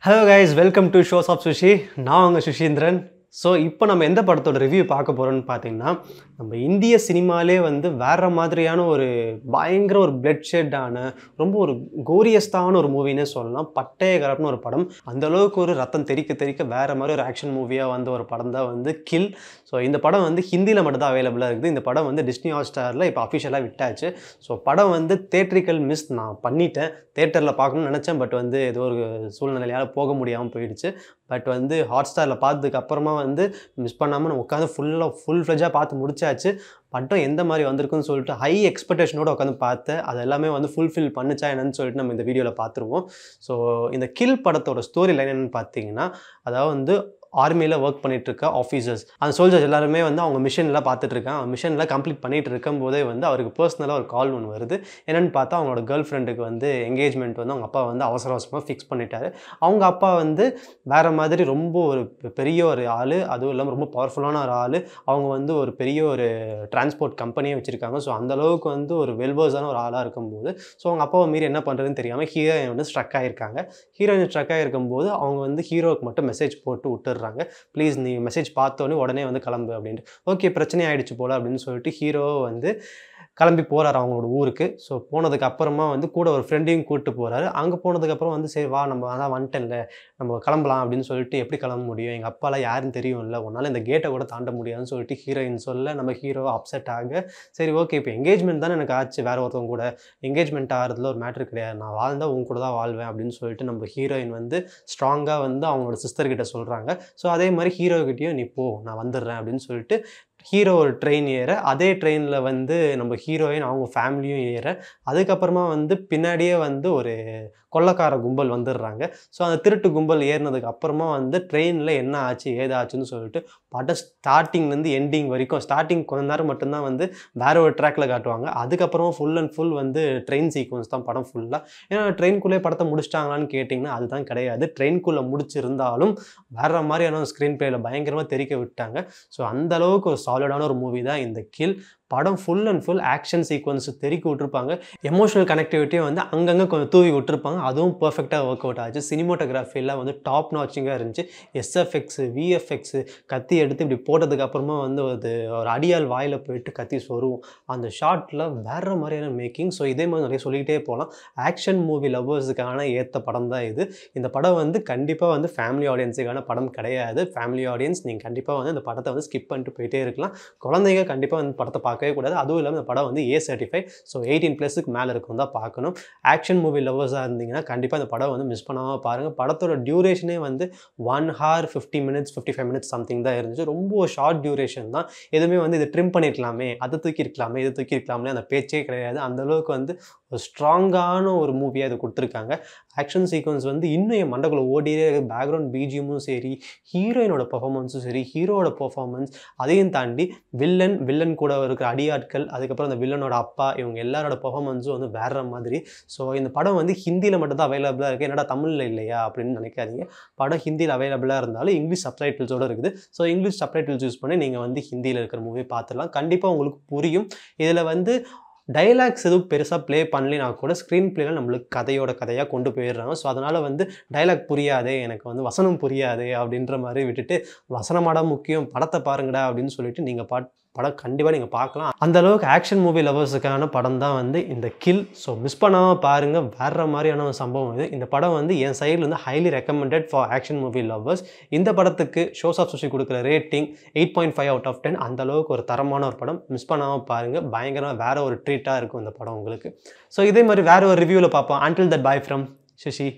Hello guys, welcome to Shows of Sushi. நான் உங்க Suseenthiran. So இப்போ நம்ம எந்த படத்தோட ரிவ்யூ பார்க்க போகிறோம்னு பார்த்தீங்கன்னா, நம்ம இந்திய சினிமாலே வந்து வேறு மாதிரியான ஒரு பயங்கர ஒரு பிளட் ஷெட்டான ரொம்ப ஒரு கோரியஸ்டான ஒரு மூவினே சொல்லலாம். பட்டய கலப்புன ஒரு படம். அந்தளவுக்கு ஒரு ரத்தம் தெறிக்க தெறிக்க வேறு மாதிரி ஒரு ஆக்ஷன் மூவியாக வந்த ஒரு படம் தான் வந்து கில். ஸோ இந்த படம் வந்து ஹிந்தியில் மட்டும் தான் அவைலபிளாக இருக்குது. இந்த படம் வந்து டிஸ்னி ஹாட்ஸ்டாரில் இப்போ அஃபிஷியலாக விட்டாச்சு. ஸோ படம் வந்து தியேட்ரிக்கல் மிஸ் நான் பண்ணிட்டேன். தியேட்டரில் பார்க்கணும்னு நினச்சேன், பட் வந்து ஏதோ ஒரு சூழ்நிலையால் போக முடியாமல் போயிடுச்சு. பட் வந்து ஹாட்ஸ்டாரில் பார்த்ததுக்கு அப்புறமா வந்து மிஸ் பண்ணாமல் நான் உட்காந்து ஃபுல் ஃப்ளெஜாக பார்த்து முடிச்சாச்சு. படம் எந்த மாதிரி வந்திருக்குன்னு சொல்லிட்டு ஹை எக்ஸ்பெக்டேஷனோடு உட்காந்து பார்த்தேன். அது எல்லாமே வந்து ஃபுல்ஃபில் பண்ணுச்சா என்னன்னு சொல்லிட்டு நம்ம இந்த வீடியோவில் பார்த்துருவோம். ஸோ இந்த கில் படத்தோட ஸ்டோரி லைன் என்னென்னு பார்த்தீங்கன்னா, அதாவது வந்து ஆர்மியில் ஒர்க் பண்ணிகிட்ருக்க ஆஃபீஸர்ஸ், அந்த சோல்ஜர்ஸ் எல்லாருமே வந்து அவங்க மிஷன்லாம் பார்த்துட்ருக்காங்க. அவங்க மிஷனில் கம்ப்ளீட் பண்ணிகிட்டு இருக்கும்போதே வந்து அவருக்கு பர்சனலாக ஒரு கால் ஒன்று வருது. என்னென்னு பார்த்தா அவங்களோட கேர்ள் ஃப்ரெண்டுக்கு வந்து என்கேஜ்மெண்ட் வந்து அவங்க அப்பா வந்து அவசர அவசரமாக ஃபிக்ஸ் பண்ணிட்டாரு. அவங்க அப்பா வந்து வேறு மாதிரி ரொம்ப ஒரு பெரிய ஒரு ஆள், அதுவும் இல்லாமல் ரொம்ப பவர்ஃபுல்லான ஒரு ஆள். அவங்க வந்து ஒரு பெரிய ஒரு டிரான்ஸ்போர்ட் கம்பெனியே வச்சுருக்காங்க. ஸோ அந்தளவுக்கு வந்து ஒரு வெல்வர்ஸான ஒரு ஆளாக இருக்கும்போது, ஸோ அவங்க அப்பாவை மீறி என்ன பண்ணுறதுன்னு தெரியாமல் ஹீரோயின் வந்து ஸ்ட்ரக் ஆகியிருக்காங்க. ஹீரோயின் ஸ்ட்ரக் ஆகிருக்கும்போது அவங்க வந்து ஹீரோவுக்கு மட்டும் மெசேஜ் போட்டு விட்டுறாங்க. ப்ளீஸ் நீ மெசேஜ் பார்த்தோன்னே உடனே வந்து கிளம்பு அப்படின்ட்டு. ஓகே, பிரச்சனை ஆகிடுச்சு போல் அப்படின்னு சொல்லிட்டு ஹீரோ வந்து கிளம்பி போகிறாரு அவங்களோட ஊருக்கு. ஸோ போனதுக்கு அப்புறமா வந்து கூட ஒரு ஃப்ரெண்டையும் கூப்பிட்டு போகிறாரு. அங்கே போனதுக்கப்புறம் வந்து சரி வா நம்ம அதான் வந்துட்டேன்ல நம்ம கிளம்பலாம் அப்படின்னு சொல்லிட்டு, எப்படி கிளம்ப முடியும், எங்கள் அப்பாலாம் யாருன்னு தெரியும்ல, உன்னால் இந்த கேட்டை கூட தாண்ட முடியாதுன்னு சொல்லிட்டு ஹீரோயின் சொல்ல நம்ம ஹீரோ அப்செட் ஆக, சரி ஓகே இப்போ என்கேஜ்மெண்ட் தானே எனக்கு ஆச்சு, வேறு ஒருத்தவங்க கூட என்கேஜ்மெண்ட் ஆகிறதுல ஒரு மேட்ரு கிடையாது, நான் வாழ்ந்தால் உங்க கூட தான் வாழ்வேன் அப்படின்னு சொல்லிட்டு நம்ம ஹீரோயின் வந்து ஸ்ட்ராங்காக வந்து அவங்களோட சிஸ்டர்கிட்ட சொல்கிறாங்க. ஸோ அதே மாதிரி ஹீரோக்கிட்டையும் நீ போ நான் வந்துடுறேன் அப்படின்னு சொல்லிட்டு ஹீரோ ஒரு ட்ரெயின் ஏற, அதே ட்ரெயினில் வந்து நம்ம ஹீரோயின் அவங்க ஃபேமிலியும் ஏற, அதுக்கப்புறமா வந்து பின்னாடியே வந்து ஒரு கொள்ளைக்கார கும்பல் வந்துடுறாங்க. ஸோ அந்த திருட்டு கும்பல் ஏறினதுக்கு அப்புறமா வந்து ட்ரெயினில் என்ன ஆச்சு ஏதாச்சுன்னு சொல்லிட்டு படம் ஸ்டார்டிங்லேருந்து எண்டிங் வரைக்கும், ஸ்டார்டிங் கொஞ்ச நேரம் மட்டும்தான் வந்து வேறு ஒரு ட்ராக்கில் காட்டுவாங்க. அதுக்கப்புறமா ஃபுல் அண்ட் ஃபுல் வந்து ட்ரெயின் சீக்வன்ஸ் தான் படம் ஃபுல்லாக. ஏன்னா ட்ரெயின்குள்ளே படத்தை முடிச்சிட்டாங்களான்னு கேட்டிங்கன்னா அதுதான் கிடையாது. ட்ரெயின்குள்ளே முடிச்சிருந்தாலும் வேறு மாதிரியான ஸ்க்ரீன் பிளேயில் பயங்கரமாக தெரிக்க விட்டாங்க. ஸோ அந்தளவுக்கு ஒரு சாலிடான ஒரு மூவி தான் இந்த கில். படம் full and full action sequence தெறிக்க விட்டுருப்பாங்க. எமோஷனல் கனெக்டிவிட்டியும் வந்து அங்கங்கே கொஞ்சம் தூவி விட்டுருப்பாங்க. அதுவும் பர்ஃபெக்டாக ஒர்க் அவுட் ஆச்சு. சினிமோட்டோகிராஃபிலாம் வந்து டாப் நாச்சிங்காக இருந்துச்சு. எஸ்எஃப்எக்ஸு விஎஃப்எக்ஸு கத்தி எடுத்து இப்படி போட்டதுக்கு அப்புறமா வந்து ஒரு அடியால் வாயில் போயிட்டு கத்தி சொருவும். அந்த ஷாட்டில் வேறு மாதிரியான மேக்கிங். ஸோ இதே மாதிரி நிறைய சொல்லிக்கிட்டே போகலாம். ஆக்ஷன் மூவி லவ்வர்ஸுக்கான ஏற்ற படம் தான் இது. இந்த படம் வந்து கண்டிப்பாக வந்து ஃபேமிலி ஆடியன்ஸுக்கான படம் கிடையாது. ஃபேமிலி ஆடியன்ஸ் நீங்கள் கண்டிப்பாக வந்து இந்த படத்தை வந்து ஸ்கிப் பண்ணிட்டு போயிட்டே இருக்கலாம். குழந்தைங்க கண்டிப்பாக வந்து படத்தை பார்க்கவே கூடாது. அதுவும் இல்லாமல் இந்த படம் வந்து A certified. ஸோ 18+ மேலே இருக்கும் தான் பார்க்கணும். ஆக்ஷன் மூவி லவ்வர்ஸாக இருந்தீங்கன்னா கண்டிப்பாக இந்த படம் வந்து மிஸ் பண்ணாமல் பாருங்கள். படத்தோட டியூரேஷனே வந்து 1 hour 50 minutes 55 minutes சம்திங் தான் இருந்துச்சு. ரொம்ப ஷார்ட் டியூரேஷன் தான். எதுவுமே வந்து இதை ட்ரிம் பண்ணியிருக்கலாமே, அதை தூக்கி இருக்கலாமே, இதை தூக்கி இருக்கலாமே அந்த பேச்சே கிடையாது. அந்தளவுக்கு வந்து ஒரு ஸ்ட்ராங்கான ஒரு மூவியாக இது கொடுத்துருக்காங்க. ஆக்ஷன் சீக்வன்ஸ் வந்து இன்னும் என் மண்டக்குள்ள ஓடியே பேக்ரவுண்ட் பிஜிஎம்மும் சரி, ஹீரோயினோட பர்ஃபார்மன்ஸும் சரி, ஹீரோட பர்ஃபார்மன்ஸ், அதையும் தாண்டி வில்லன் கூட இருக்கிற அடியாட்கள், அதுக்கப்புறம் அந்த வில்லனோட அப்பா, இவங்க எல்லாரோட பர்ஃபார்மன்ஸும் வந்து வேற மாதிரி. ஸோ இந்த படம் வந்து ஹிந்தியில் மட்டும்தான் அவைலபிளாக இருக்குது. என்னடா தமிழில் இல்லையா அப்படின்னு நினைக்காதீங்க. படம் ஹிந்தியில் அவைலபிளாக இருந்தாலும் இங்கிலீஷ் சப்டைட்டில்ஸோடு இருக்குது. ஸோ இங்கிலீஷ் சப்டைட்டில்ஸ் யூஸ் பண்ணி நீங்கள் வந்து ஹிந்தியில் இருக்கிற மூவி பார்த்துடலாம். கண்டிப்பாக உங்களுக்கு புரியும். இதில் வந்து டைலாக்ஸ் எதுவும் பெருசாக ப்ளே பண்ணலினா கூட ஸ்க்ரீன் பிளேயில் நம்மளுக்கு கதையாக கொண்டு போயிடுறாங்க. ஸோ அதனால் வந்து டைலாக் புரியாதே, எனக்கு வந்து வசனம் புரியாதே அப்படின்ற மாதிரி விட்டுட்டு, வசனமாடா முக்கியம், படத்தை பாருங்கடா அப்படின்னு சொல்லிட்டு நீங்கள் படம் கண்டிப்பாக நீங்கள் பார்க்கலாம். அந்தளவுக்கு ஆக்ஷன் மூவி லவர்ஸுக்கான படம் தான் வந்து இந்த கில். ஸோ மிஸ் பண்ணாமல் பாருங்கள். வேறு மாதிரியான ஒரு சம்பவம் இது. இந்த படம் வந்து என் சைடில் வந்து highly recommended for action movie lovers. இந்த படத்துக்கு ஷோஸ் ஆஃப் சுஷி கொடுக்குற ரேட்டிங் 8.5 out of 10. அந்தளவுக்கு ஒரு தரமான ஒரு படம். மிஸ் பண்ணாமல் பாருங்கள். பயங்கரமாக வேறு ஒரு ட்ரீட்டாக இருக்கும் இந்த படம் உங்களுக்கு. ஸோ இதே மாதிரி வேறு ஒரு ரிவ்யூவில் பார்ப்போம். Until that, bye from Sushi.